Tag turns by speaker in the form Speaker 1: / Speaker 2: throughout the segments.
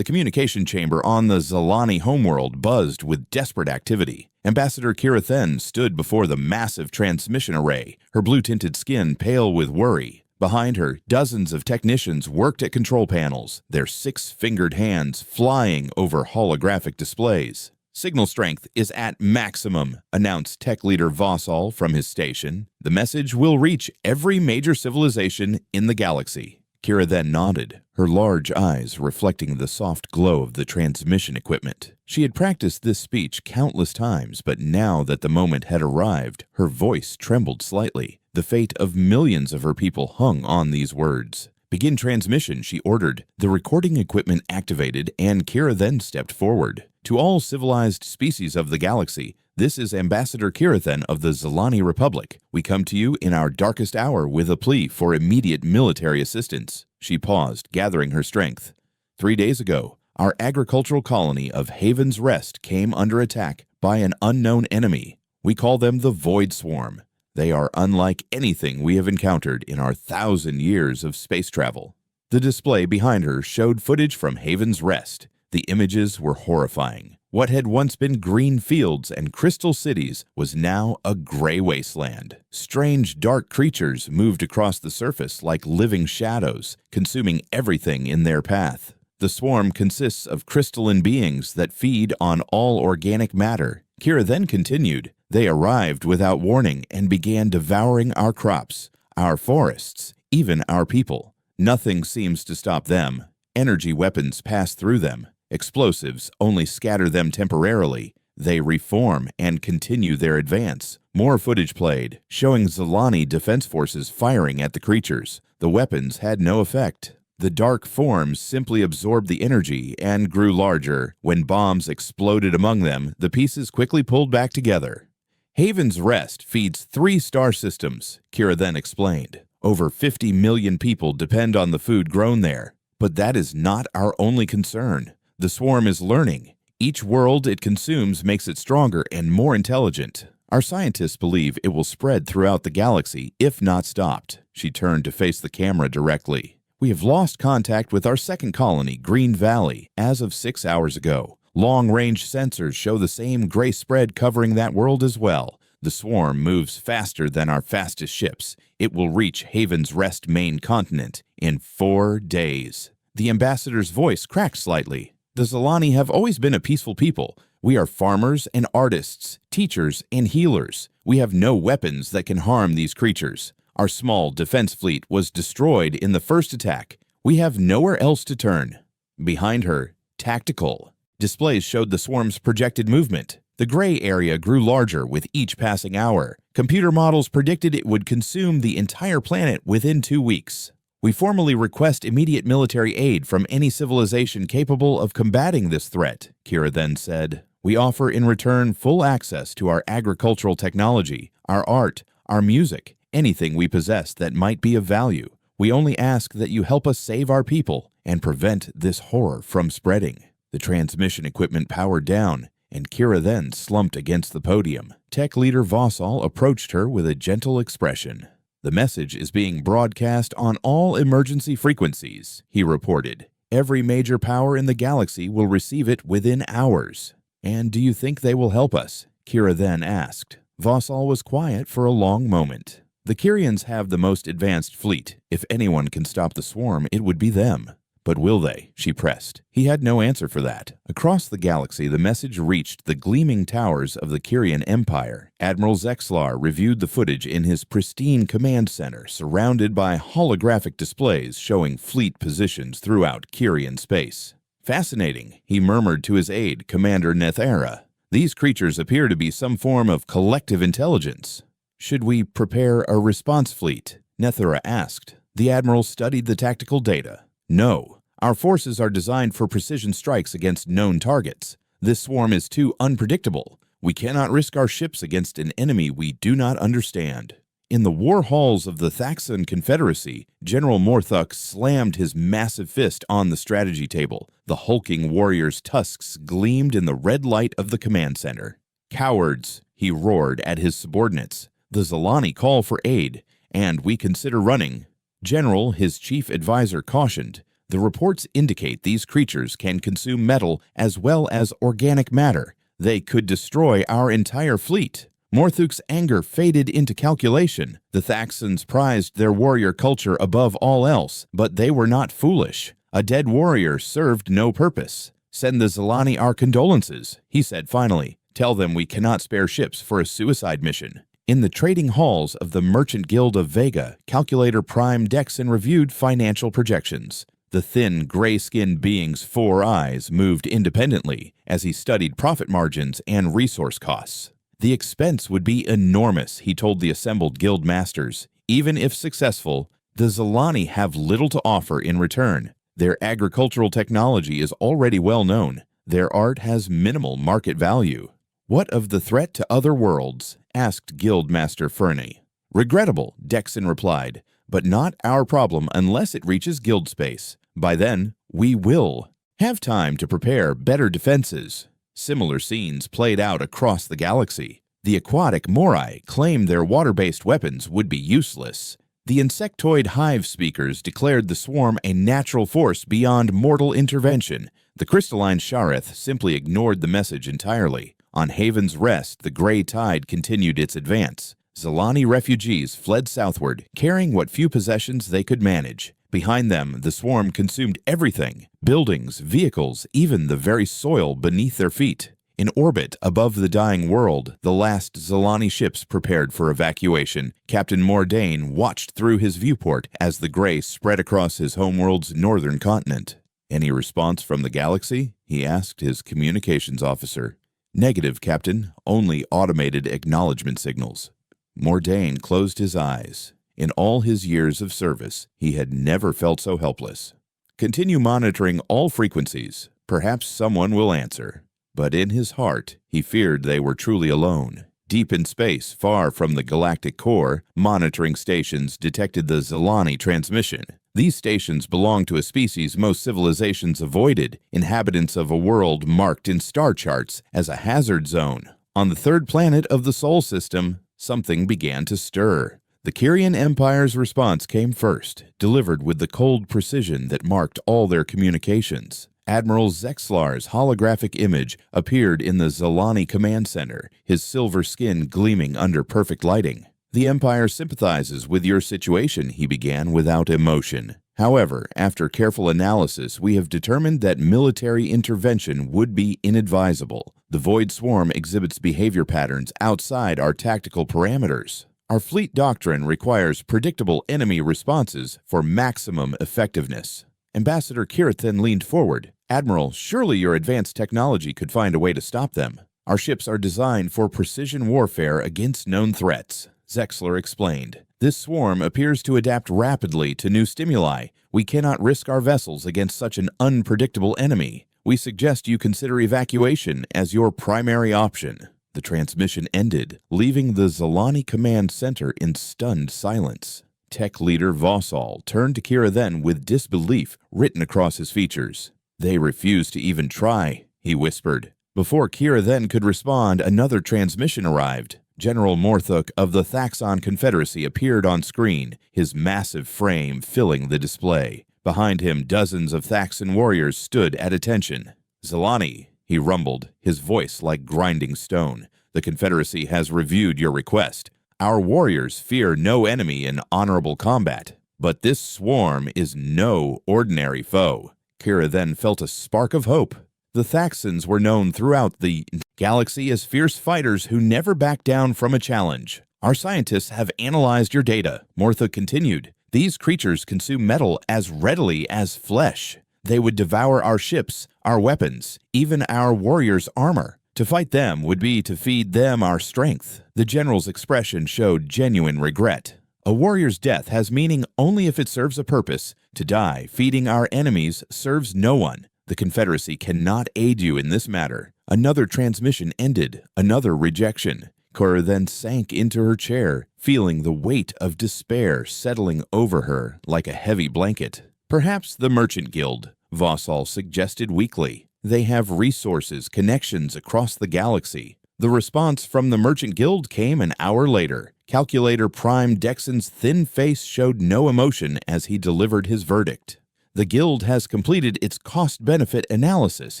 Speaker 1: The communication chamber on the Zalani homeworld buzzed with desperate activity. Ambassador Kira Then stood before the massive transmission array, her blue-tinted skin pale with worry. Behind her, dozens of technicians worked at control panels, their six-fingered hands flying over holographic displays. "Signal strength is at maximum," announced tech leader Vossal from his station. "The message will reach every major civilization in the galaxy." Kira then nodded, her large eyes reflecting the soft glow of the transmission equipment. She had practiced this speech countless times, but now that the moment had arrived, her voice trembled slightly. The fate of millions of her people hung on these words. "Begin transmission," she ordered. The recording equipment activated, and Kira then stepped forward. "To all civilized species of the galaxy, this is Ambassador Kirathen of the Zalani Republic. We come to you in our darkest hour with a plea for immediate military assistance." She paused, gathering her strength. 3 days ago, our agricultural colony of Haven's Rest came under attack by an unknown enemy. We call them the Void Swarm. They are unlike anything we have encountered in our 1,000 years of space travel. The display behind her showed footage from Haven's Rest. The images were horrifying. What had once been green fields and crystal cities was now a gray wasteland. Strange, dark creatures moved across the surface like living shadows, consuming everything in their path. The swarm consists of crystalline beings that feed on all organic matter. Kira then continued. "They arrived without warning and began devouring our crops, our forests, even our people. Nothing seems to stop them. Energy weapons pass through them. Explosives only scatter them temporarily. They reform and continue their advance." More footage played, showing Zalani defense forces firing at the creatures. The weapons had no effect. The dark forms simply absorbed the energy and grew larger. When bombs exploded among them, the pieces quickly pulled back together. "Haven's Rest feeds 3 star systems," Kira then explained. "Over 50 million people depend on the food grown there. But that is not our only concern. The swarm is learning. Each world it consumes makes it stronger and more intelligent. Our scientists believe it will spread throughout the galaxy if not stopped." She turned to face the camera directly. "We have lost contact with our second colony, Green Valley, as of 6 hours ago. Long-range sensors show the same gray spread covering that world as well. The swarm moves faster than our fastest ships. It will reach Haven's Rest main continent in 4 days." The ambassador's voice cracked slightly. "The Zalani have always been a peaceful people. We are farmers and artists, teachers and healers. We have no weapons that can harm these creatures. Our small defense fleet was destroyed in the first attack. We have nowhere else to turn." Behind her, tactical displays showed the swarm's projected movement. The gray area grew larger with each passing hour. Computer models predicted it would consume the entire planet within 2 weeks. "We formally request immediate military aid from any civilization capable of combating this threat," Kira then said. "We offer in return full access to our agricultural technology, our art, our music, anything we possess that might be of value. We only ask that you help us save our people and prevent this horror from spreading." The transmission equipment powered down, and Kira then slumped against the podium. Tech leader Vossal approached her with a gentle expression. "The message is being broadcast on all emergency frequencies," he reported. "Every major power in the galaxy will receive it within hours." "And do you think they will help us?" Kira then asked. Vossal was quiet for a long moment. "The Kyrians have the most advanced fleet. If anyone can stop the swarm, it would be them." "But will they?" she pressed. He had no answer for that. Across the galaxy, the message reached the gleaming towers of the Kyrian Empire. Admiral Zexlar reviewed the footage in his pristine command center, surrounded by holographic displays showing fleet positions throughout Kyrian space. "Fascinating," he murmured to his aide, Commander Nethera. "These creatures appear to be some form of collective intelligence." "Should we prepare a response fleet?" Nethera asked. The admiral studied the tactical data. "No. Our forces are designed for precision strikes against known targets. This swarm is too unpredictable. We cannot risk our ships against an enemy we do not understand." In the war halls of the Thaxan Confederacy, General Morthuk slammed his massive fist on the strategy table. The hulking warrior's tusks gleamed in the red light of the command center. "Cowards!" he roared at his subordinates. "The Zalani call for aid, and we consider running." "General," his chief advisor cautioned, The reports indicate these creatures can consume metal as well as organic matter. They could destroy our entire fleet. Morthuk's anger faded into calculation. The Thaxans prized their warrior culture above all else, but they were not foolish. A dead warrior served no purpose. "Send the Zilani our condolences," he said finally. "Tell them we cannot spare ships for a suicide mission." In the trading halls of the Merchant Guild of Vega, Calculator Prime Dexon reviewed financial projections. The thin, gray-skinned being's 4 eyes moved independently as he studied profit margins and resource costs. The expense would be enormous, he told the assembled guild masters. Even if successful, the Zilani have little to offer in return. Their agricultural technology is already well known. Their art has minimal market value. "What of the threat to other worlds?" asked Guildmaster Fernie. "Regrettable," Dexon replied, "but not our problem unless it reaches guild space. By then, we will have time to prepare better defenses." Similar scenes played out across the galaxy. The aquatic Morai claimed their water-based weapons would be useless. The insectoid hive speakers declared the swarm a natural force beyond mortal intervention. The crystalline Shareth simply ignored the message entirely. On Haven's Rest, the gray tide continued its advance. Zilani refugees fled southward, carrying what few possessions they could manage. Behind them, the swarm consumed everything: buildings, vehicles, even the very soil beneath their feet. In orbit above the dying world, the last Zilani ships prepared for evacuation. Captain Mordain watched through his viewport as the gray spread across his homeworld's northern continent. "Any response from the galaxy?" he asked his communications officer. "Negative, Captain. Only automated acknowledgement signals." Mordain closed his eyes. In all his years of service, he had never felt so helpless. "Continue monitoring all frequencies. Perhaps someone will answer." But in his heart, he feared they were truly alone. Deep in space, far from the galactic core, monitoring stations detected the Zilani transmission. These stations belonged to a species most civilizations avoided, inhabitants of a world marked in star charts as a hazard zone. On the third planet of the Sol system, something began to stir. The Kyrian Empire's response came first, delivered with the cold precision that marked all their communications. Admiral Zexlar's holographic image appeared in the Zilani command center, his silver skin gleaming under perfect lighting. "The Empire sympathizes with your situation," he began without emotion. "However, after careful analysis, we have determined that military intervention would be inadvisable. The Void Swarm exhibits behavior patterns outside our tactical parameters. Our fleet doctrine requires predictable enemy responses for maximum effectiveness." Ambassador Kirithin leaned forward. "Admiral, surely your advanced technology could find a way to stop them. Our ships are designed for precision warfare against known threats," Zexler explained. "This swarm appears to adapt rapidly to new stimuli. We cannot risk our vessels against such an unpredictable enemy. We suggest you consider evacuation as your primary option." The transmission ended, leaving the Zilani command center in stunned silence. Tech leader Vossal turned to Kira then with disbelief written across his features. "They refuse to even try," he whispered. Before Kira then could respond, another transmission arrived. General Morthuk of the Thaxan Confederacy appeared on screen, his massive frame filling the display. Behind him, dozens of Thaxan warriors stood at attention. "Zilani," he rumbled, his voice like grinding stone, "the Confederacy has reviewed your request. Our warriors fear no enemy in honorable combat, but this swarm is no ordinary foe." Kira then felt a spark of hope. The Thaxans were known throughout the galaxy as fierce fighters who never backed down from a challenge. "Our scientists have analyzed your data," Morthuk continued. "These creatures consume metal as readily as flesh. They would devour our ships, our weapons, even our warriors' armor. To fight them would be to feed them our strength." The general's expression showed genuine regret. "A warrior's death has meaning only if it serves a purpose. To die feeding our enemies serves no one. The Confederacy cannot aid you in this matter." Another transmission ended, another rejection. Kira then sank into her chair, feeling the weight of despair settling over her like a heavy blanket. "Perhaps the Merchant Guild," Vossal suggested weakly. "They have resources, connections across the galaxy." The response from the Merchant Guild came an hour later. Calculator Prime Dexon's thin face showed no emotion as he delivered his verdict. The Guild has completed its cost-benefit analysis,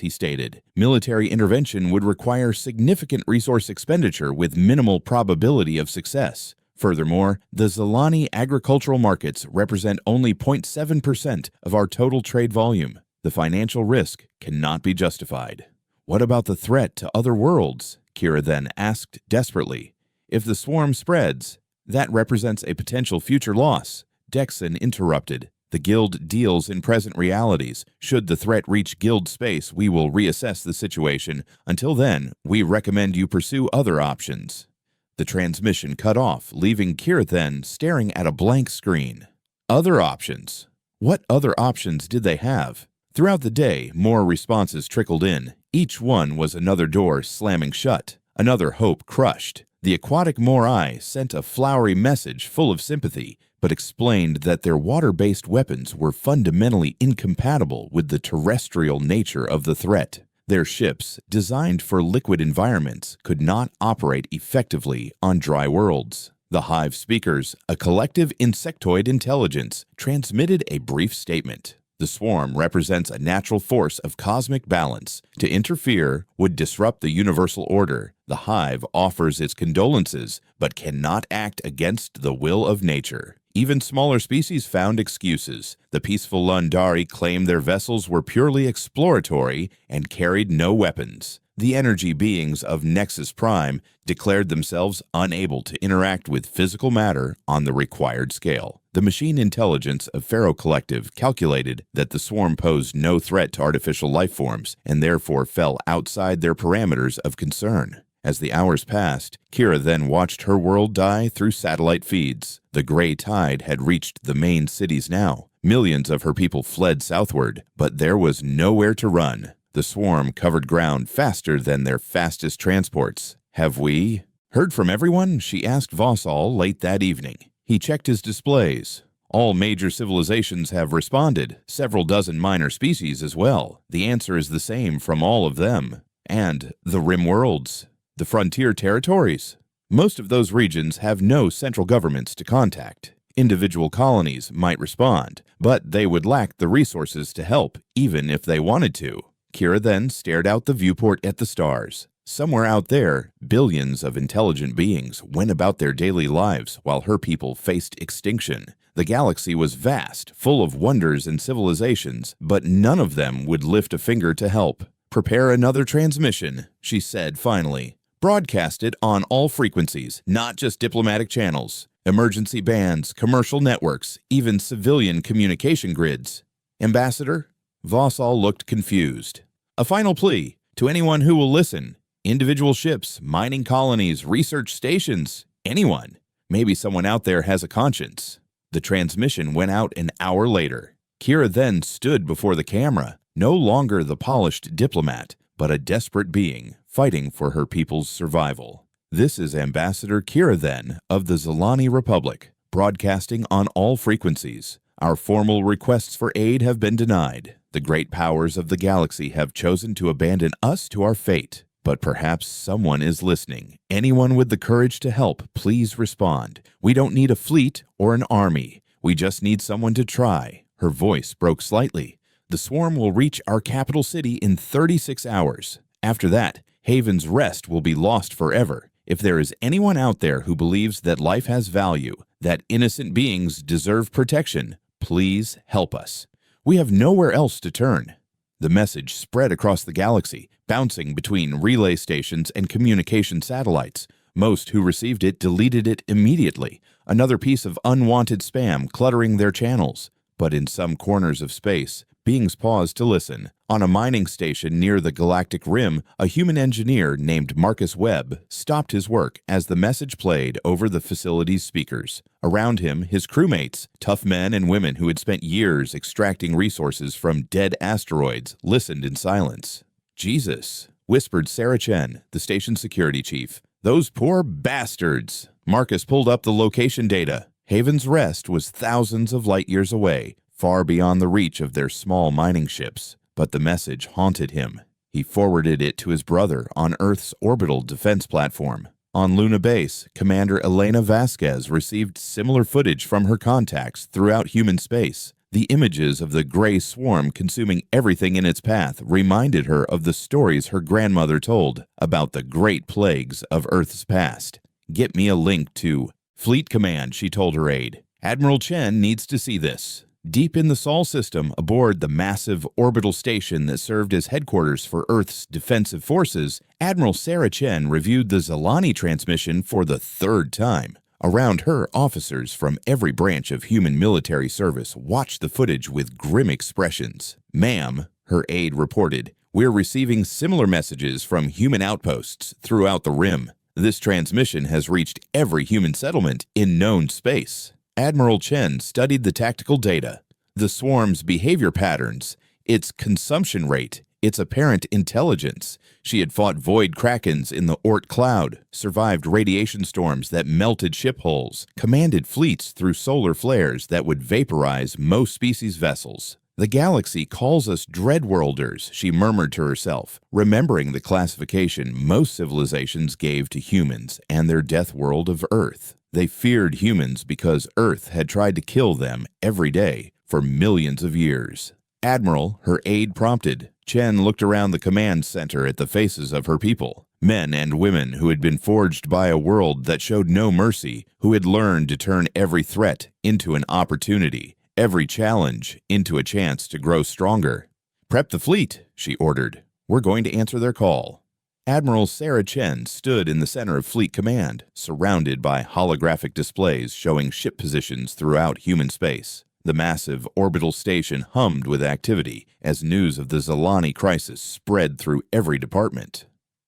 Speaker 1: he stated. Military intervention would require significant resource expenditure with minimal probability of success. Furthermore, the Zilani agricultural markets represent only 0.7% of our total trade volume. The financial risk cannot be justified. What about the threat to other worlds? Kira then asked desperately. If the swarm spreads, that represents a potential future loss. Dexon interrupted. The Guild deals in present realities. Should the threat reach Guild space, we will reassess the situation. Until then, we recommend you pursue other options. The transmission cut off, leaving Kirathen staring at a blank screen. Other options? What other options did they have? Throughout the day, more responses trickled in. Each one was another door slamming shut, another hope crushed. The aquatic Morai sent a flowery message full of sympathy, but explained that their water-based weapons were fundamentally incompatible with the terrestrial nature of the threat. Their ships, designed for liquid environments, could not operate effectively on dry worlds. The Hive speakers, a collective insectoid intelligence, transmitted a brief statement. The swarm represents a natural force of cosmic balance. To interfere would disrupt the universal order. The Hive offers its condolences, but cannot act against the will of nature. Even smaller species found excuses. The peaceful Lundari claimed their vessels were purely exploratory and carried no weapons. The energy beings of Nexus Prime declared themselves unable to interact with physical matter on the required scale. The machine intelligence of Pharaoh Collective calculated that the swarm posed no threat to artificial life forms and therefore fell outside their parameters of concern. As the hours passed, Kira then watched her world die through satellite feeds. The gray tide had reached the main cities now. Millions of her people fled southward, but there was nowhere to run. The swarm covered ground faster than their fastest transports. Have we heard from everyone? She asked Vossal late that evening. He checked his displays. All major civilizations have responded, several dozen minor species as well. The answer is the same from all of them. And the rim worlds. The frontier territories. Most of those regions have no central governments to contact. Individual colonies might respond, but they would lack the resources to help, even if they wanted to. Kira then stared out the viewport at the stars. Somewhere out there, billions of intelligent beings went about their daily lives while her people faced extinction. The galaxy was vast, full of wonders and civilizations, but none of them would lift a finger to help. Prepare another transmission, she said finally. Broadcast it on all frequencies, not just diplomatic channels, emergency bands, commercial networks, even civilian communication grids. Ambassador? Vossal looked confused. A final plea to anyone who will listen. Individual ships, mining colonies, research stations, anyone. Maybe someone out there has a conscience. The transmission went out an hour later. Kira then stood before the camera, no longer the polished diplomat, but a desperate being fighting for her people's survival. This is Ambassador Kira then of the Zilani Republic, broadcasting on all frequencies. Our formal requests for aid have been denied. The great powers of the galaxy have chosen to abandon us to our fate. But perhaps someone is listening. Anyone with the courage to help, please respond. We don't need a fleet or an army. We just need someone to try. Her voice broke slightly. The swarm will reach our capital city in 36 hours. After that, Haven's Rest will be lost forever. If there is anyone out there who believes that life has value, that innocent beings deserve protection, please help us. We have nowhere else to turn. The message spread across the galaxy, bouncing between relay stations and communication satellites. Most who received it deleted it immediately, another piece of unwanted spam cluttering their channels. But in some corners of space, beings paused to listen. On a mining station near the Galactic Rim, a human engineer named Marcus Webb stopped his work as the message played over the facility's speakers. Around him, his crewmates, tough men and women who had spent years extracting resources from dead asteroids, listened in silence. Jesus, whispered Sarah Chen, the station security chief. Those poor bastards! Marcus pulled up the location data. Haven's Rest was thousands of light years away, far beyond the reach of their small mining ships. But the message haunted him. He forwarded it to his brother on Earth's orbital defense platform. On Luna Base, Commander Elena Vasquez received similar footage from her contacts throughout human space. The images of the gray swarm consuming everything in its path reminded her of the stories her grandmother told about the great plagues of Earth's past. "Get me a link to Fleet Command," she told her aide. "Admiral Chen needs to see this." Deep in the Sol system, aboard the massive orbital station that served as headquarters for Earth's defensive forces, Admiral Sarah Chen reviewed the Zalani transmission for the third time. Around her, officers from every branch of human military service watched the footage with grim expressions. "Ma'am," her aide reported, "we're receiving similar messages from human outposts throughout the Rim. This transmission has reached every human settlement in known space." Admiral Chen studied the tactical data, the swarm's behavior patterns, its consumption rate, its apparent intelligence. She had fought void krakens in the Oort cloud, survived radiation storms that melted ship hulls, commanded fleets through solar flares that would vaporize most species' vessels. "The galaxy calls us Dreadworlders," she murmured to herself, remembering the classification most civilizations gave to humans and their death world of Earth. They feared humans because Earth had tried to kill them every day for millions of years. "Admiral," her aide prompted. Chen looked around the command center at the faces of her people. Men and women who had been forged by a world that showed no mercy, who had learned to turn every threat into an opportunity, every challenge into a chance to grow stronger. "Prep the fleet," she ordered. "We're going to answer their call." Admiral Sarah Chen stood in the center of Fleet Command, surrounded by holographic displays showing ship positions throughout human space. The massive orbital station hummed with activity as news of the Zalani crisis spread through every department.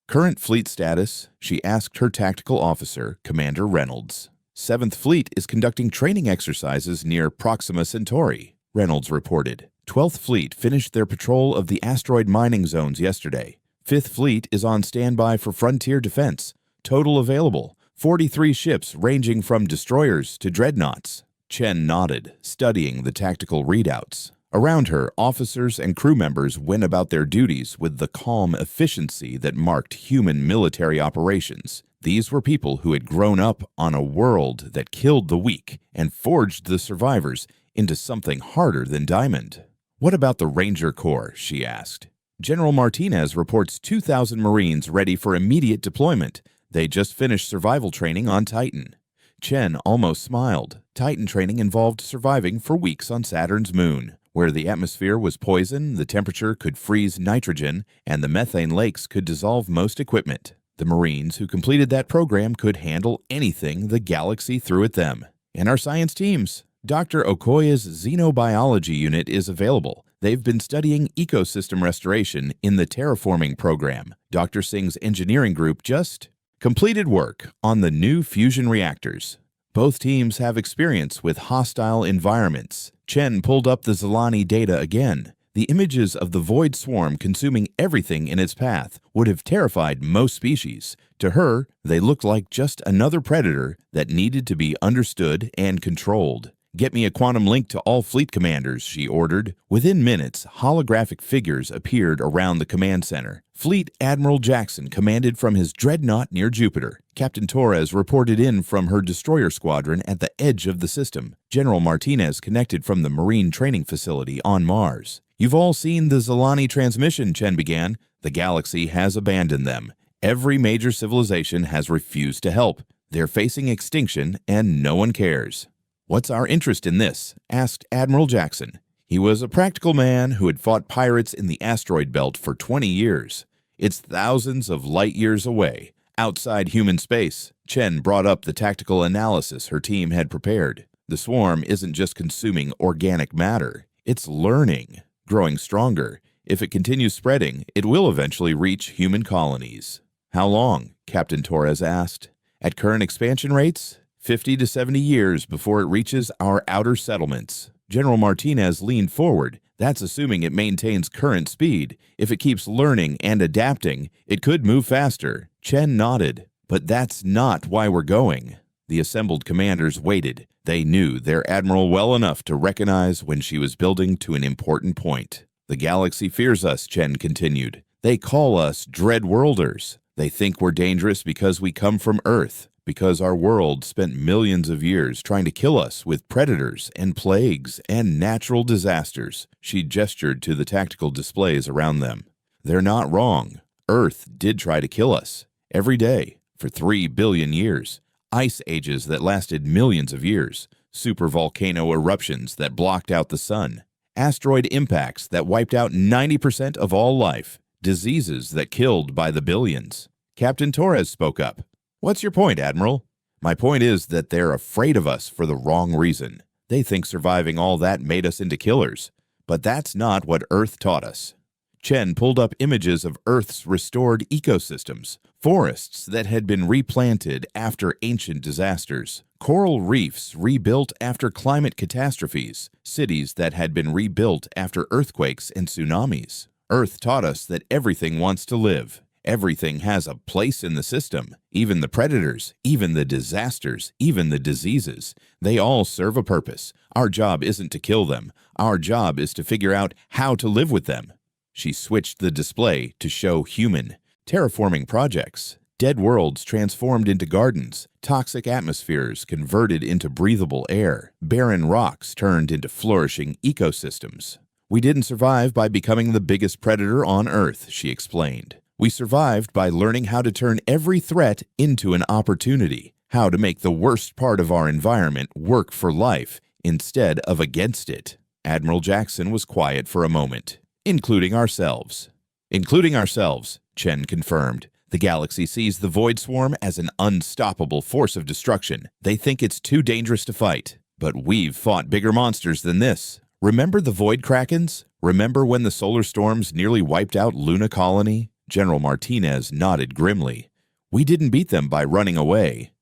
Speaker 1: "Current fleet status," she asked her tactical officer, Commander Reynolds. "7th Fleet is conducting training exercises near Proxima Centauri," Reynolds reported. 12th Fleet finished their patrol of the asteroid mining zones yesterday. 5th Fleet is on standby for frontier defense. Total available, 43 ships ranging from destroyers to dreadnoughts. Chen nodded, studying the tactical readouts. Around her, officers and crew members went about their duties with the calm efficiency that marked human military operations. These were people who had grown up on a world that killed the weak and forged the survivors into something harder than diamond. "What about the Ranger Corps?" she asked. "General Martinez reports 2,000 Marines ready for immediate deployment. They just finished survival training on Titan." Chen almost smiled. Titan training involved surviving for weeks on Saturn's moon, where the atmosphere was poison, the temperature could freeze nitrogen, and the methane lakes could dissolve most equipment. The Marines who completed that program could handle anything the galaxy threw at them. "And our science teams. Dr. Okoye's Xenobiology unit is available. They've been studying ecosystem restoration in the terraforming program. Dr. Singh's engineering group just completed work on the new fusion reactors. Both teams have experience with hostile environments." Chen pulled up the Zalani data again. The images of the void swarm consuming everything in its path would have terrified most species. To her, they looked like just another predator that needed to be understood and controlled. "Get me a quantum link to all fleet commanders," she ordered. Within minutes, holographic figures appeared around the command center. Fleet Admiral Jackson commanded from his dreadnought near Jupiter. Captain Torres reported in from her destroyer squadron at the edge of the system. General Martinez connected from the Marine training facility on Mars. "You've all seen the Zalani transmission," Chen began. "The galaxy has abandoned them. Every major civilization has refused to help. They're facing extinction, and no one cares." "What's our interest in this?" asked Admiral Jackson. He was a practical man who had fought pirates in the asteroid belt for 20 years. "It's thousands of light years away, outside human space." Chen brought up the tactical analysis her team had prepared. "The swarm isn't just consuming organic matter. It's learning, growing stronger. If it continues spreading, it will eventually reach human colonies." "How long?" Captain Torres asked. "At current expansion rates, 50 to 70 years before it reaches our outer settlements." General Martinez leaned forward. "That's assuming it maintains current speed. If it keeps learning and adapting, it could move faster." Chen nodded. "But that's not why we're going." The assembled commanders waited. They knew their admiral well enough to recognize when she was building to an important point. "The galaxy fears us," Chen continued. "They call us Dreadworlders. They think we're dangerous because we come from Earth. Because our world spent millions of years trying to kill us with predators and plagues and natural disasters. She gestured to the tactical displays around them. They're not wrong. Earth did try to kill us. Every day, for 3 billion years. Ice ages that lasted millions of years. Supervolcano eruptions that blocked out the sun. Asteroid impacts that wiped out 90% of all life. Diseases that killed by the billions. Captain Torres spoke up. "What's your point, Admiral?" "My point is that they're afraid of us for the wrong reason. They think surviving all that made us into killers. But that's not what Earth taught us." Chen pulled up images of Earth's restored ecosystems, forests that had been replanted after ancient disasters, coral reefs rebuilt after climate catastrophes, cities that had been rebuilt after earthquakes and tsunamis. Earth taught us that everything wants to live. Everything has a place in the system. Even the predators, even the disasters, even the diseases. They all serve a purpose. Our job isn't to kill them. Our job is to figure out how to live with them. She switched the display to show human. Terraforming projects. Dead worlds transformed into gardens. Toxic atmospheres converted into breathable air. Barren rocks turned into flourishing ecosystems. "We didn't survive by becoming the biggest predator on Earth," she explained. "We survived by learning how to turn every threat into an opportunity, how to make the worst part of our environment work for life instead of against it." Admiral Jackson was quiet for a moment. "Including ourselves." "Including ourselves," Chen confirmed. "The galaxy sees the Void Swarm as an unstoppable force of destruction. They think it's too dangerous to fight. But we've fought bigger monsters than this. Remember the Void Krakens? Remember when the solar storms nearly wiped out Luna Colony?" General Martinez nodded grimly. "We didn't beat them by running away.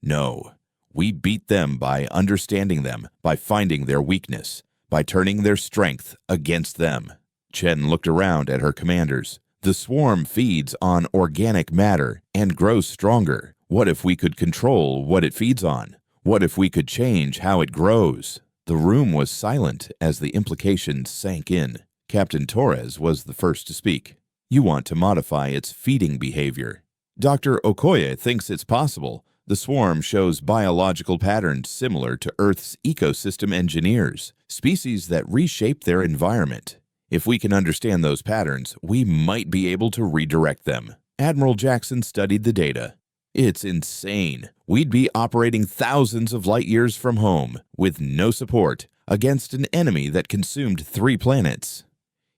Speaker 1: No, we beat them by understanding them, by finding their weakness, by turning their strength against them." Chen looked around at her commanders. "The swarm feeds on organic matter and grows stronger. What if we could control what it feeds on? What if we could change how it grows?" The room was silent as the implications sank in. Captain Torres was the first to speak. "You want to modify its feeding behavior." Dr. Okoye thinks it's possible. The swarm shows biological patterns similar to Earth's ecosystem engineers, species that reshape their environment. If we can understand those patterns, we might be able to redirect them. Admiral Jackson studied the data. "It's insane. We'd be operating thousands of light years from home, with no support, against an enemy that consumed 3 planets."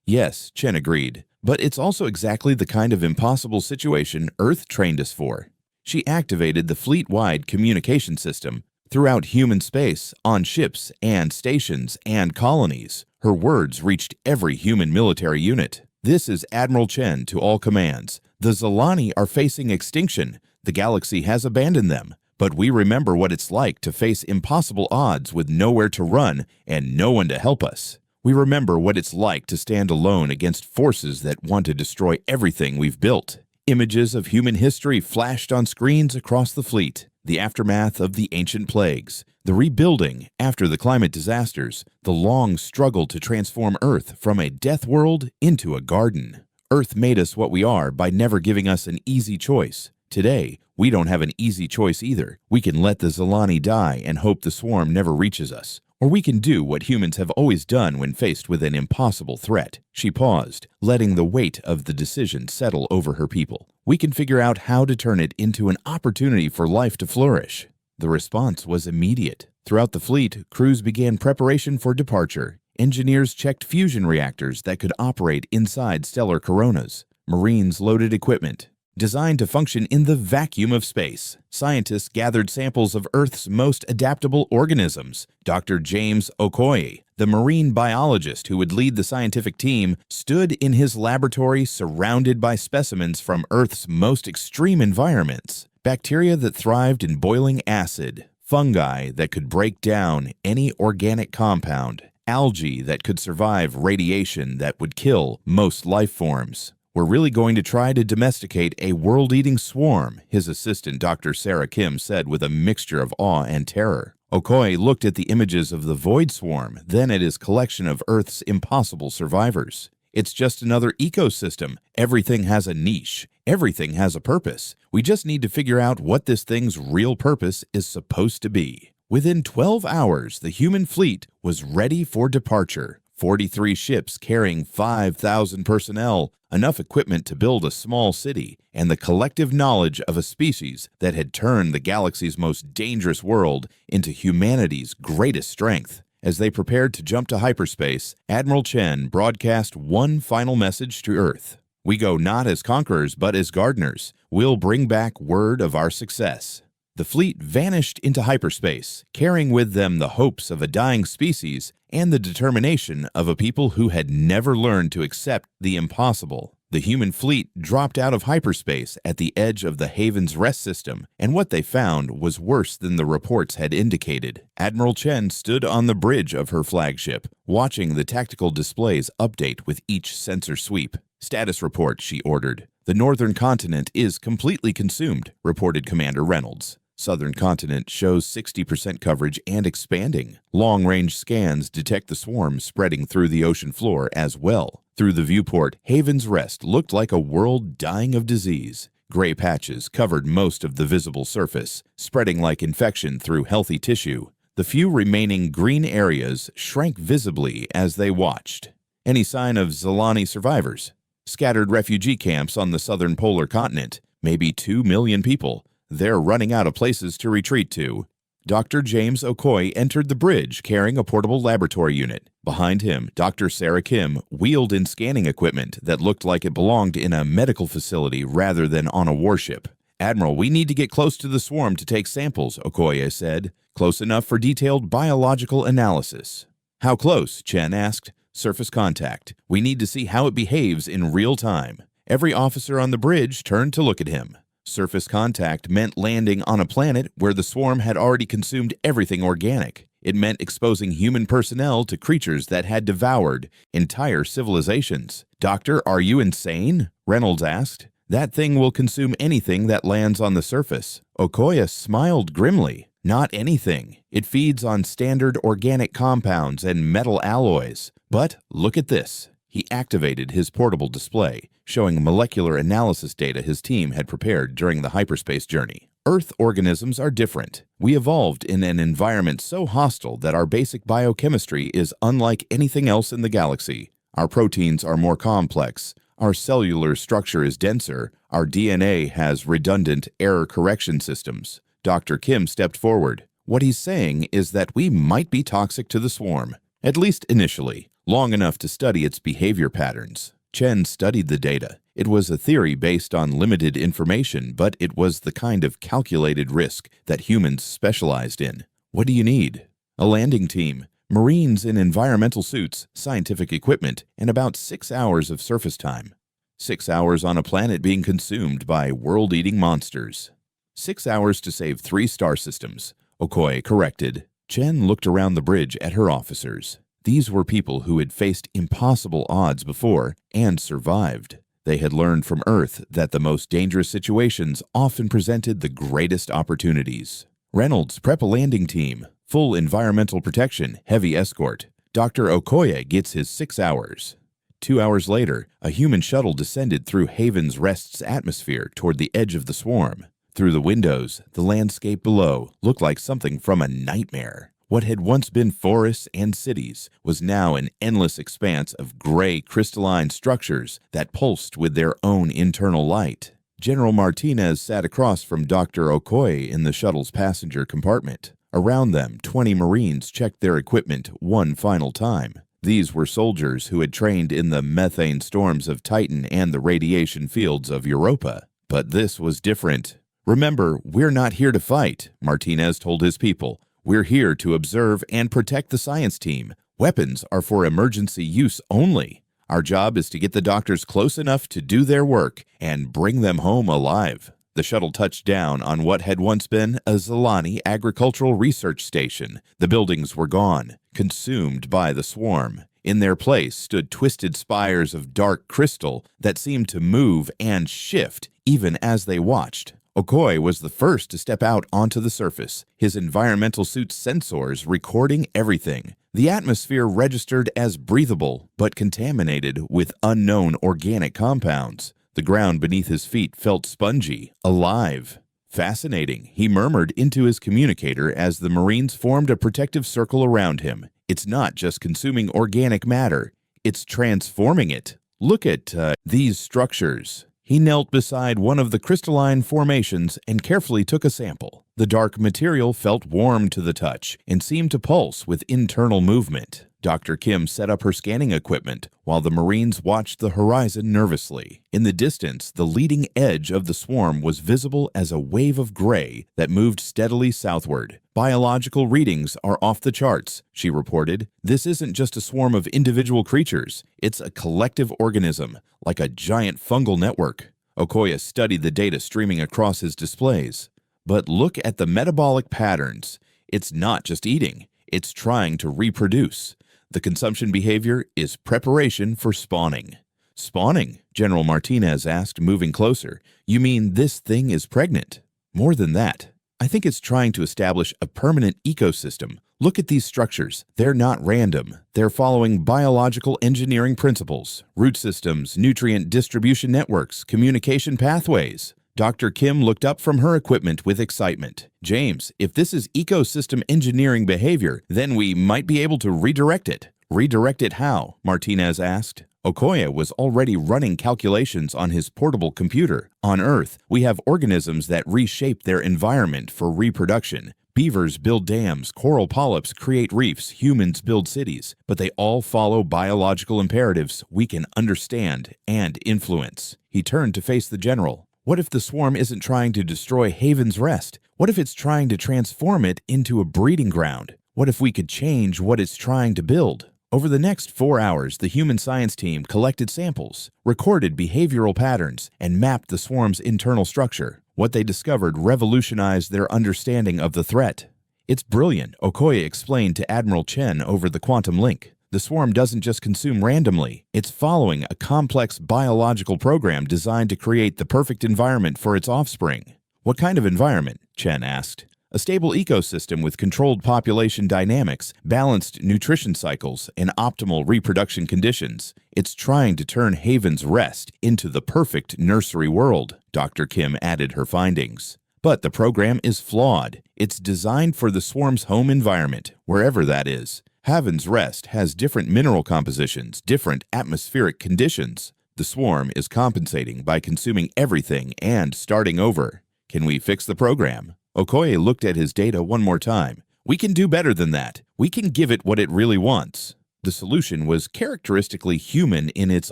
Speaker 1: "Yes," Chen agreed, "but it's also exactly the kind of impossible situation Earth trained us for." She activated the fleet-wide communication system throughout human space, on ships and stations and colonies. Her words reached every human military unit. "This is Admiral Chen to all commands. The Zilani are facing extinction. The galaxy has abandoned them. But we remember what it's like to face impossible odds with nowhere to run and no one to help us. We remember what it's like to stand alone against forces that want to destroy everything we've built." Images of human history flashed on screens across the fleet. The aftermath of the ancient plagues, the rebuilding after the climate disasters, the long struggle to transform Earth from a death world into a garden. Earth made us what we are by never giving us an easy choice. Today, we don't have an easy choice either. We can let the Zilani die and hope the swarm never reaches us. Or we can do what humans have always done when faced with an impossible threat. She paused, letting the weight of the decision settle over her people. "We can figure out how to turn it into an opportunity for life to flourish." The response was immediate. Throughout the fleet, crews began preparation for departure. Engineers checked fusion reactors that could operate inside stellar coronas. Marines loaded equipment designed to function in the vacuum of space. Scientists gathered samples of Earth's most adaptable organisms. Dr. James Okoye, the marine biologist who would lead the scientific team, stood in his laboratory surrounded by specimens from Earth's most extreme environments. Bacteria that thrived in boiling acid, fungi that could break down any organic compound, algae that could survive radiation that would kill most life forms. "We're really going to try to domesticate a world-eating swarm," his assistant Dr. Sarah Kim said with a mixture of awe and terror. Okoye looked at the images of the Void Swarm, then at his collection of Earth's impossible survivors. It's just another ecosystem. Everything has a niche. Everything has a purpose. We just need to figure out what this thing's real purpose is supposed to be. Within 12 hours, the human fleet was ready for departure. 43 ships carrying 5,000 personnel, enough equipment to build a small city, and the collective knowledge of a species that had turned the galaxy's most dangerous world into humanity's greatest strength. As they prepared to jump to hyperspace, Admiral Chen broadcast one final message to Earth. "We go not as conquerors, but as gardeners. We'll bring back word of our success." The fleet vanished into hyperspace, carrying with them the hopes of a dying species and the determination of a people who had never learned to accept the impossible. The human fleet dropped out of hyperspace at the edge of the Haven's rest system, and what they found was worse than the reports had indicated. Admiral Chen stood on the bridge of her flagship, watching the tactical displays update with each sensor sweep. "Status report," she ordered. "The northern continent is completely consumed," reported Commander Reynolds. "Southern continent shows 60% coverage and expanding. Long-range scans detect the swarm spreading through the ocean floor as well." Through the viewport, Haven's Rest looked like a world dying of disease. Gray patches covered most of the visible surface, spreading like infection through healthy tissue. The few remaining green areas shrank visibly as they watched. Any sign of Zilani survivors? Scattered refugee camps on the southern polar continent. Maybe 2 million people. They're running out of places to retreat to. Dr. James Okoye entered the bridge carrying a portable laboratory unit. Behind him, Dr. Sarah Kim wheeled in scanning equipment that looked like it belonged in a medical facility rather than on a warship. "Admiral, we need to get close to the swarm to take samples," Okoye said. "Close enough for detailed biological analysis." "How close?" Chen asked. "Surface contact. We need to see how it behaves in real time." Every officer on the bridge turned to look at him. Surface contact meant landing on a planet where the swarm had already consumed everything organic. It meant exposing human personnel to creatures that had devoured entire civilizations. "Doctor, are you insane?" Reynolds asked. "That thing will consume anything that lands on the surface." Okoye smiled grimly. "Not anything. It feeds on standard organic compounds and metal alloys. But look at this." He activated his portable display, showing molecular analysis data his team had prepared during the hyperspace journey. "Earth organisms are different. We evolved in an environment so hostile that our basic biochemistry is unlike anything else in the galaxy. Our proteins are more complex. Our cellular structure is denser. Our DNA has redundant error correction systems." Dr. Kim stepped forward. "What he's saying is that we might be toxic to the swarm, at least initially. Long enough to study its behavior patterns." Chen studied the data. It was a theory based on limited information, but it was the kind of calculated risk that humans specialized in. "What do you need?" "A landing team, Marines in environmental suits, scientific equipment, and about 6 hours of surface time." 6 hours on a planet being consumed by world-eating monsters. 6 hours to save 3 star systems, Okoye corrected. Chen looked around the bridge at her officers. These were people who had faced impossible odds before and survived. They had learned from Earth that the most dangerous situations often presented the greatest opportunities. "Reynolds, prep a landing team. Full environmental protection, heavy escort. Dr. Okoye gets his 6 hours." 2 hours later, a human shuttle descended through Haven's Rest's atmosphere toward the edge of the swarm. Through the windows, the landscape below looked like something from a nightmare. What had once been forests and cities was now an endless expanse of gray crystalline structures that pulsed with their own internal light. General Martinez sat across from Dr. Okoye in the shuttle's passenger compartment. Around them, 20 Marines checked their equipment one final time. These were soldiers who had trained in the methane storms of Titan and the radiation fields of Europa. But this was different. "Remember, we're not here to fight," Martinez told his people. "We're here to observe and protect the science team. Weapons are for emergency use only. Our job is to get the doctors close enough to do their work and bring them home alive." The shuttle touched down on what had once been a Zilani agricultural research station. The buildings were gone, consumed by the swarm. In their place stood twisted spires of dark crystal that seemed to move and shift even as they watched. Okoye was the first to step out onto the surface, his environmental suit's sensors recording everything. The atmosphere registered as breathable, but contaminated with unknown organic compounds. The ground beneath his feet felt spongy, alive. Fascinating, he murmured into his communicator as the Marines formed a protective circle around him. It's not just consuming organic matter, it's transforming it. Look at these structures. He knelt beside one of the crystalline formations and carefully took a sample. The dark material felt warm to the touch and seemed to pulse with internal movement. Dr. Kim set up her scanning equipment while the Marines watched the horizon nervously. In the distance, the leading edge of the swarm was visible as a wave of gray that moved steadily southward. "Biological readings are off the charts," she reported. "This isn't just a swarm of individual creatures. It's a collective organism, like a giant fungal network." Okoye studied the data streaming across his displays. But look at the metabolic patterns. It's not just eating. It's trying to reproduce. The consumption behavior is preparation for spawning. "Spawning?" General Martinez asked, moving closer. "You mean this thing is pregnant?" "More than that. I think it's trying to establish a permanent ecosystem. Look at these structures. They're not random. They're following biological engineering principles, root systems, nutrient distribution networks, communication pathways." Dr. Kim looked up from her equipment with excitement. "James, if this is ecosystem engineering behavior, then we might be able to redirect it." "Redirect it how?" Martinez asked. Okoye was already running calculations on his portable computer. "On Earth, we have organisms that reshape their environment for reproduction. Beavers build dams, coral polyps create reefs, humans build cities, but they all follow biological imperatives we can understand and influence." He turned to face the general. "What if the swarm isn't trying to destroy Haven's Rest? What if it's trying to transform it into a breeding ground? What if we could change what it's trying to build?" Over the next 4 hours, the human science team collected samples, recorded behavioral patterns, and mapped the swarm's internal structure. What they discovered revolutionized their understanding of the threat. "It's brilliant," Okoye explained to Admiral Chen over the quantum link. "The swarm doesn't just consume randomly. It's following a complex biological program designed to create the perfect environment for its offspring." "What kind of environment?" Chen asked. "A stable ecosystem with controlled population dynamics, balanced nutrition cycles, and optimal reproduction conditions. It's trying to turn Haven's Rest into the perfect nursery world," Dr. Kim added her findings. "But the program is flawed. It's designed for the swarm's home environment, wherever that is. Haven's Rest has different mineral compositions, different atmospheric conditions. The swarm is compensating by consuming everything and starting over. Can we fix the program?" Okoye looked at his data one more time. "We can do better than that. We can give it what it really wants." The solution was characteristically human in its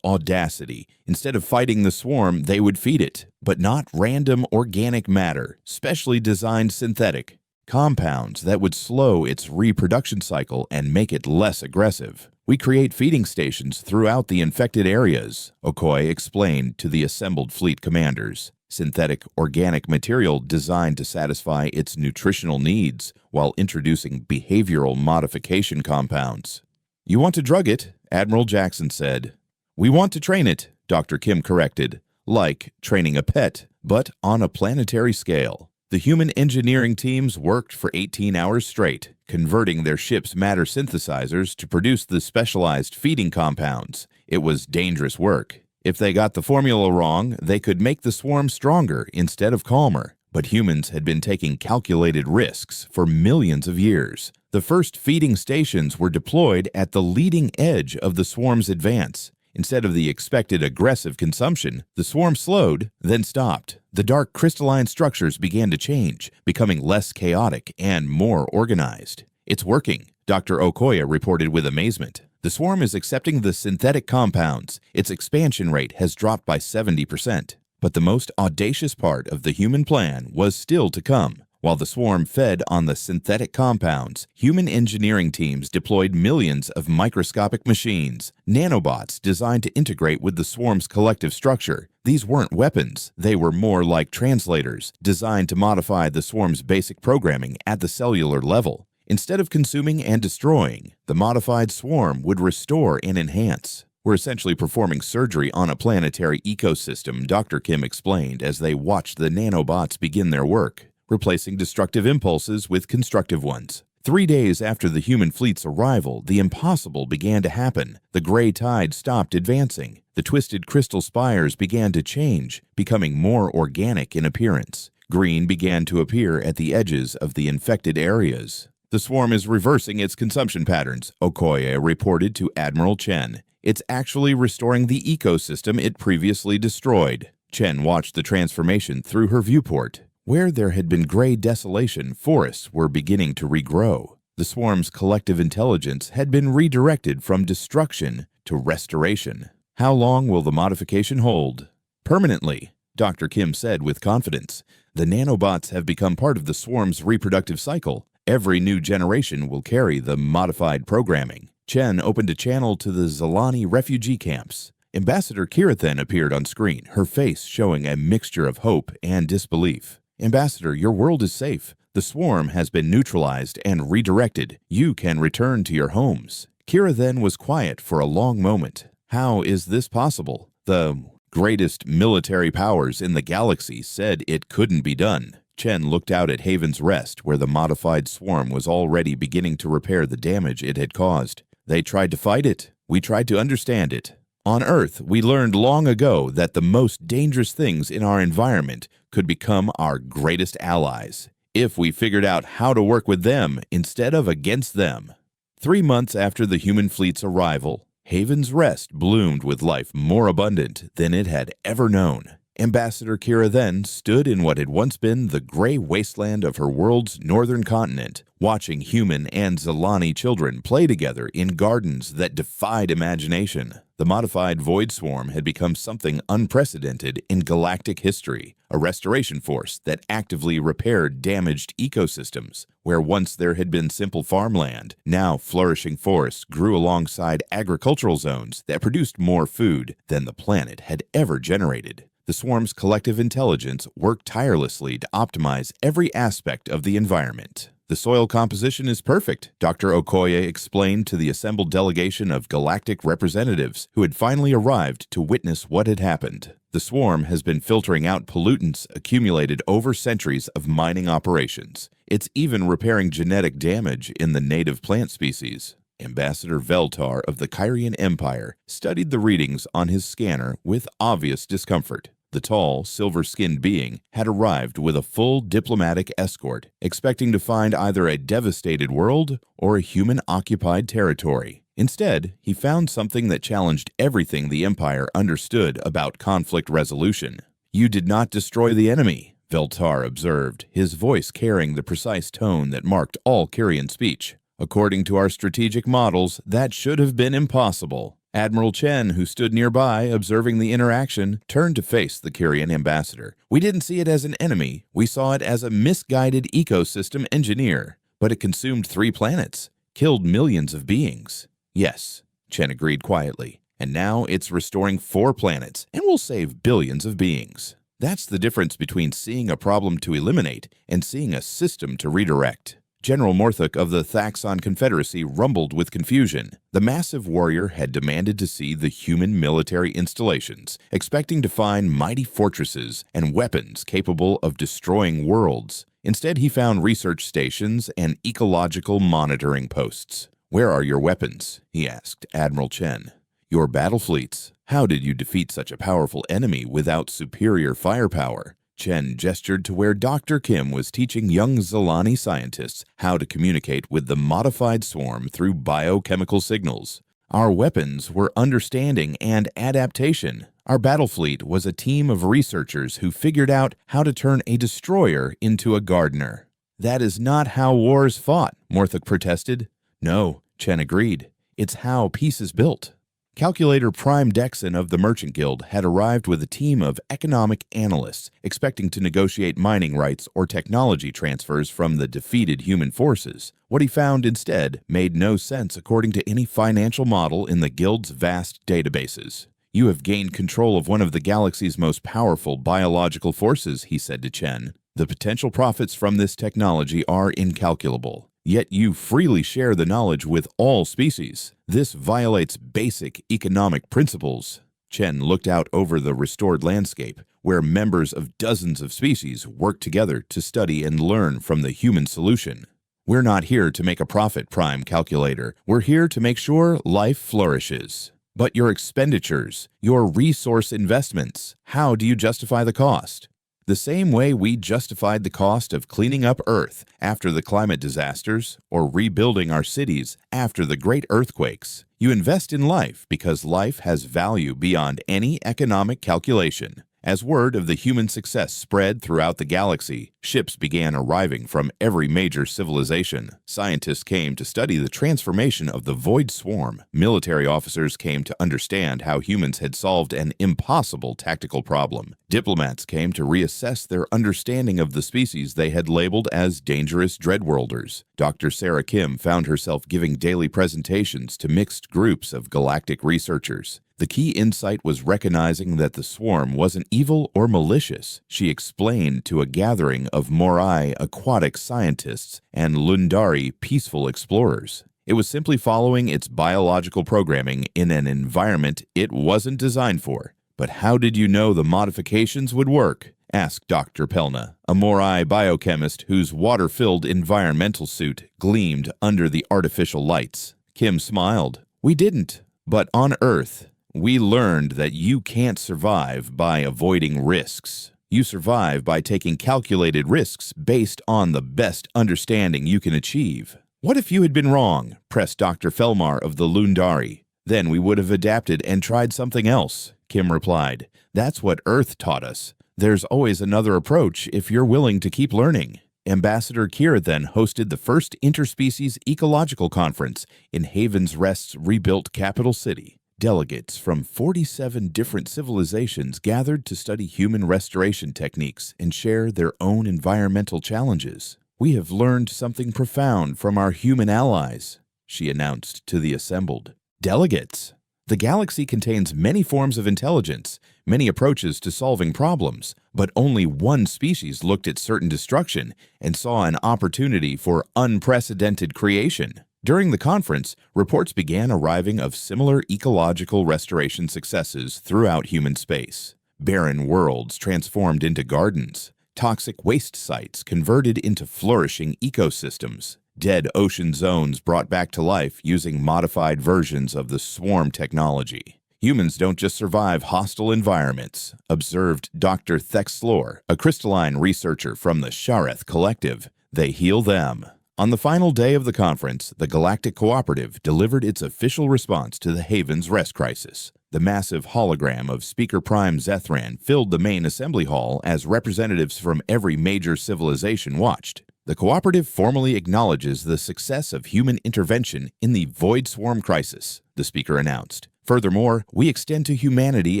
Speaker 1: audacity. Instead of fighting the swarm, they would feed it, but not random organic matter, specially designed synthetic compounds that would slow its reproduction cycle and make it less aggressive. "We create feeding stations throughout the infected areas," Okoye explained to the assembled fleet commanders. "Synthetic organic material designed to satisfy its nutritional needs while introducing behavioral modification compounds." "You want to drug it," Admiral Jackson said. "We want to train it," Dr. Kim corrected. "Like training a pet, but on a planetary scale." The human engineering teams worked for 18 hours straight, converting their ship's matter synthesizers to produce the specialized feeding compounds. It was dangerous work. If they got the formula wrong, they could make the swarm stronger instead of calmer. But humans had been taking calculated risks for millions of years. The first feeding stations were deployed at the leading edge of the swarm's advance. Instead of the expected aggressive consumption, the swarm slowed, then stopped. The dark crystalline structures began to change, becoming less chaotic and more organized. "It's working," Dr. Okoye reported with amazement. "The swarm is accepting the synthetic compounds. Its expansion rate has dropped by 70%. But the most audacious part of the human plan was still to come. While the swarm fed on the synthetic compounds, human engineering teams deployed millions of microscopic machines, nanobots designed to integrate with the swarm's collective structure. These weren't weapons. They were more like translators, designed to modify the swarm's basic programming at the cellular level. Instead of consuming and destroying, the modified swarm would restore and enhance. "We're essentially performing surgery on a planetary ecosystem," Dr. Kim explained as they watched the nanobots begin their work, replacing destructive impulses with constructive ones. 3 days after the human fleet's arrival, the impossible began to happen. The gray tide stopped advancing. The twisted crystal spires began to change, becoming more organic in appearance. Green began to appear at the edges of the infected areas. The swarm is reversing its consumption patterns, Okoye reported to Admiral Chen. It's actually restoring the ecosystem it previously destroyed. Chen watched the transformation through her viewport. Where there had been gray desolation, forests were beginning to regrow. The swarm's collective intelligence had been redirected from destruction to restoration. How long will the modification hold? Permanently, Dr. Kim said with confidence. The nanobots have become part of the swarm's reproductive cycle. Every new generation will carry the modified programming. Chen opened a channel to the Zalani refugee camps. Ambassador Kirathen appeared on screen, her face showing a mixture of hope and disbelief. Ambassador, your world is safe. The swarm has been neutralized and redirected. You can return to your homes. Kirathen was quiet for a long moment. How is this possible? The greatest military powers in the galaxy said it couldn't be done. Chen looked out at Haven's Rest, where the modified swarm was already beginning to repair the damage it had caused. They tried to fight it. We tried to understand it. On Earth, we learned long ago that the most dangerous things in our environment could become our greatest allies, if we figured out how to work with them instead of against them. 3 months after the human fleet's arrival, Haven's Rest bloomed with life more abundant than it had ever known. Ambassador Kira then stood in what had once been the gray wasteland of her world's northern continent, watching human and Zalani children play together in gardens that defied imagination. The modified Void Swarm had become something unprecedented in galactic history, a restoration force that actively repaired damaged ecosystems. Where once there had been simple farmland, now flourishing forests grew alongside agricultural zones that produced more food than the planet had ever generated. The swarm's collective intelligence worked tirelessly to optimize every aspect of the environment. The soil composition is perfect, Dr. Okoye explained to the assembled delegation of galactic representatives who had finally arrived to witness what had happened. The swarm has been filtering out pollutants accumulated over centuries of mining operations. It's even repairing genetic damage in the native plant species. Ambassador Veltar of the Kyrian Empire studied the readings on his scanner with obvious discomfort. The tall, silver-skinned being had arrived with a full diplomatic escort, expecting to find either a devastated world or a human-occupied territory. Instead, he found something that challenged everything the Empire understood about conflict resolution. "You did not destroy the enemy," Veltar observed, his voice carrying the precise tone that marked all Kyrian speech. "According to our strategic models, that should have been impossible." Admiral Chen, who stood nearby observing the interaction, turned to face the Kyrian ambassador. "We didn't see it as an enemy. We saw it as a misguided ecosystem engineer. But it consumed 3 planets, killed millions of beings." "Yes," Chen agreed quietly. "And now it's restoring 4 planets and will save billions of beings." That's the difference between seeing a problem to eliminate and seeing a system to redirect. General Morthuk of the Thaxon Confederacy rumbled with confusion. The massive warrior had demanded to see the human military installations, expecting to find mighty fortresses and weapons capable of destroying worlds. Instead, he found research stations and ecological monitoring posts. "Where are your weapons?" he asked Admiral Chen. "Your battle fleets. How did you defeat such a powerful enemy without superior firepower?" Chen gestured to where Dr. Kim was teaching young Zalani scientists how to communicate with the modified swarm through biochemical signals. "Our weapons were understanding and adaptation. Our battle fleet was a team of researchers who figured out how to turn a destroyer into a gardener." "That is not how war is fought," Morthuk protested. "No," Chen agreed. "It's how peace is built." Calculator Prime Dexon of the Merchant Guild had arrived with a team of economic analysts, expecting to negotiate mining rights or technology transfers from the defeated human forces. What he found instead made no sense according to any financial model in the Guild's vast databases. "You have gained control of one of the galaxy's most powerful biological forces," he said to Chen. "The potential profits from this technology are incalculable. Yet you freely share the knowledge with all species. This violates basic economic principles." Chen looked out over the restored landscape, where members of dozens of species worked together to study and learn from the human solution. We're not here to make a profit, Prime Calculator. We're here to make sure life flourishes. But your expenditures, your resource investments, how do you justify the cost? The same way we justified the cost of cleaning up Earth after the climate disasters or rebuilding our cities after the great earthquakes. You invest in life because life has value beyond any economic calculation. As word of the human success spread throughout the galaxy, ships began arriving from every major civilization. Scientists came to study the transformation of the Void Swarm. Military officers came to understand how humans had solved an impossible tactical problem. Diplomats came to reassess their understanding of the species they had labeled as dangerous Dreadworlders. Dr. Sarah Kim found herself giving daily presentations to mixed groups of galactic researchers. The key insight was recognizing that the swarm wasn't evil or malicious. She explained to a gathering of Morai aquatic scientists and Lundari peaceful explorers. It was simply following its biological programming in an environment it wasn't designed for. But how did you know the modifications would work? Asked Dr. Pelna, a Morai biochemist whose water-filled environmental suit gleamed under the artificial lights. Kim smiled. We didn't. But on Earth, we learned that you can't survive by avoiding risks. You survive by taking calculated risks based on the best understanding you can achieve. What if you had been wrong? Pressed Dr. Felmar of the Lundari. Then we would have adapted and tried something else, Kim replied. That's what Earth taught us. There's always another approach if you're willing to keep learning. Ambassador Kira then hosted the first interspecies ecological conference in Haven's Rest's rebuilt capital city. Delegates from 47 different civilizations gathered to study human restoration techniques and share their own environmental challenges. We have learned something profound from our human allies, she announced to the assembled delegates. The galaxy contains many forms of intelligence, many approaches to solving problems, but only one species looked at certain destruction and saw an opportunity for unprecedented creation. During the conference, reports began arriving of similar ecological restoration successes throughout human space. Barren worlds transformed into gardens, toxic waste sites converted into flourishing ecosystems, dead ocean zones brought back to life using modified versions of the swarm technology. Humans don't just survive hostile environments, observed Dr. Thexlor, a crystalline researcher from the Shareth Collective. They heal them. On the final day of the conference, the Galactic Cooperative delivered its official response to the Haven's Rest crisis. The massive hologram of Speaker Prime Zethran filled the main assembly hall as representatives from every major civilization watched. The Cooperative formally acknowledges the success of human intervention in the Void Swarm crisis, the speaker announced. Furthermore, we extend to humanity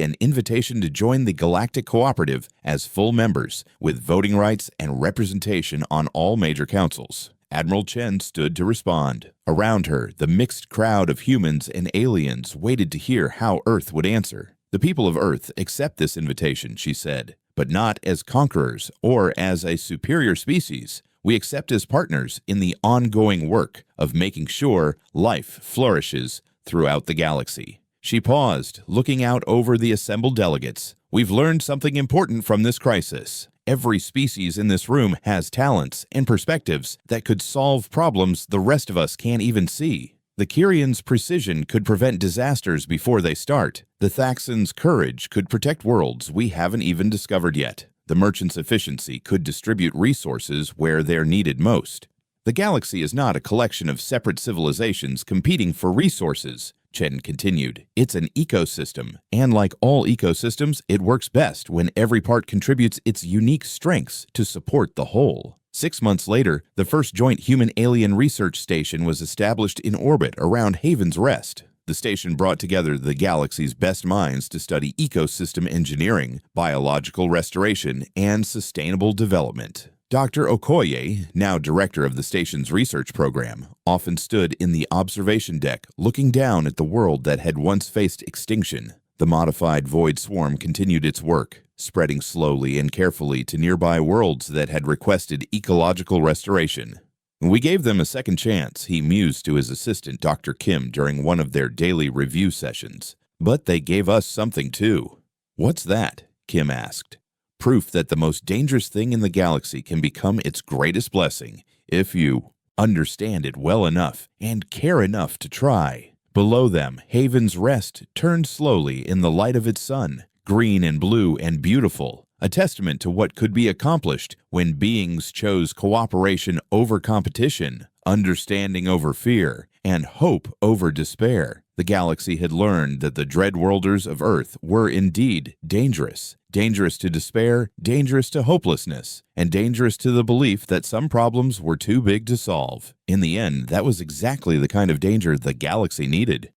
Speaker 1: an invitation to join the Galactic Cooperative as full members, with voting rights and representation on all major councils. Admiral Chen stood to respond. Around her, the mixed crowd of humans and aliens waited to hear how Earth would answer. The people of Earth accept this invitation, she said, but not as conquerors or as a superior species. We accept as partners in the ongoing work of making sure life flourishes throughout the galaxy. She paused, looking out over the assembled delegates. We've learned something important from this crisis. Every species in this room has talents and perspectives that could solve problems the rest of us can't even see. The Kyrians' precision could prevent disasters before they start. The Thaxans' courage could protect worlds we haven't even discovered yet. The merchants' efficiency could distribute resources where they're needed most. The galaxy is not a collection of separate civilizations competing for resources, Chen continued. It's an ecosystem, and like all ecosystems, it works best when every part contributes its unique strengths to support the whole. 6 months later, the first joint human-alien research station was established in orbit around Haven's Rest. The station brought together the galaxy's best minds to study ecosystem engineering, biological restoration, and sustainable development. Dr. Okoye, now director of the station's research program, often stood in the observation deck looking down at the world that had once faced extinction. The modified Void Swarm continued its work, spreading slowly and carefully to nearby worlds that had requested ecological restoration. We gave them a second chance, he mused to his assistant, Dr. Kim, during one of their daily review sessions. But they gave us something too. What's that? Kim asked. Proof that the most dangerous thing in the galaxy can become its greatest blessing if you understand it well enough, and care enough to try. Below them, Haven's Rest turned slowly in the light of its sun, green and blue and beautiful, a testament to what could be accomplished when beings chose cooperation over competition, understanding over fear, and hope over despair. The galaxy had learned that the Dreadworlders of Earth were indeed dangerous. Dangerous to despair, dangerous to hopelessness, and dangerous to the belief that some problems were too big to solve. In the end, that was exactly the kind of danger the galaxy needed.